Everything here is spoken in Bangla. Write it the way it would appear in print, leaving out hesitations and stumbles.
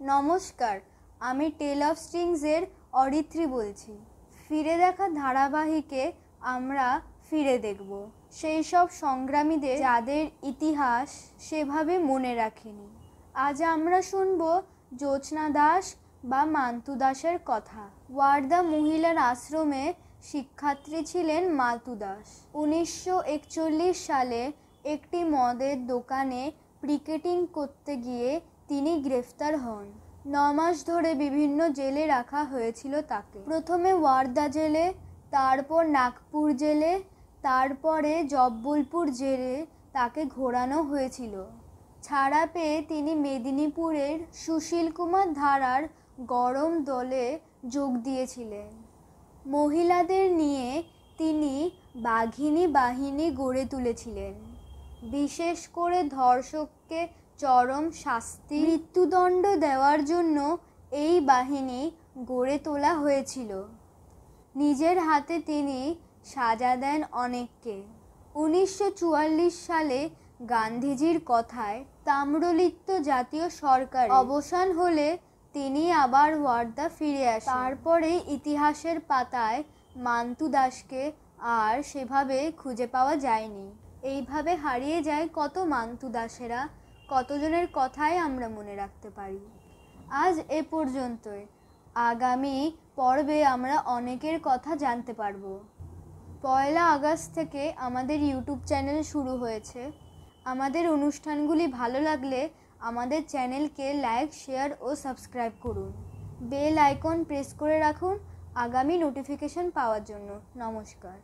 নমস্কার, আমি টেল অফ স্ট্রিংসের অরিত্রী বলছি। ফিরে দেখা ধারাবাহিকে আমরা ফিরে দেখব সেই সব সংগ্রামীদের যাদের ইতিহাস সেভাবে মনে রাখেনি। আজ আমরা শুনব জ্যোৎস্না দাস বা মান্তু দাসের কথা। ওয়ার্দা মহিলার আশ্রমে শিক্ষার্থী ছিলেন মান্তু দাস। 1941 সালে একটি মদের দোকানে পিকেটিং করতে গিয়ে তিনি গ্রেফতার হন। 9 মাস ধরে বিভিন্ন জেলে রাখা হয়েছিল তাকে। প্রথমে ওয়ার্দা জেলে, তারপর নাগপুর জেলে, তারপরে জব্বলপুর জেলে তাকে ঘোরানো হয়েছিল। ছাড়া পেয়ে তিনি মেদিনীপুরের সুশীল কুমার ধারার গরম দলে যোগ দিয়েছিলেন। মহিলাদের নিয়ে তিনি বাঘিনী বাহিনী গড়ে তুলেছিলেন। বিশেষ করে ধর্ষককে চরম শাস্তি, মৃত্যুদণ্ড দেওয়ার জন্য এই বাহিনী গড়ে তোলা হয়েছিল। নিজের হাতে তিনি সাজা দেন অনেককে। 1944 সালে গান্ধীজির কথায় তাম্রলিপ্ত জাতীয় সরকার অবসান হলে তিনি আবার ওয়ার্দা ফিরে আসেন। তারপরে ইতিহাসের পাতায় মান্তু দাসকে আর সেভাবে খুঁজে পাওয়া যায়নি। এইভাবে হারিয়ে যায় কত মান্তু দাসেরা, কতজনের কথাই আমরা মনে রাখতে পারি। আজ এ পর্যন্তই। আগামী পর্বে আমরা অনেকের কথা জানতে পারব। 1 আগস্ট থেকে আমাদের ইউটিউব চ্যানেল শুরু হয়েছে। আমাদের অনুষ্ঠানগুলি ভালো লাগলে আমাদের চ্যানেলকে লাইক, শেয়ার ও সাবস্ক্রাইব করুন। বেল আইকন প্রেস করে রাখুন আগামী নোটিফিকেশন পাওয়ার জন্য। নমস্কার।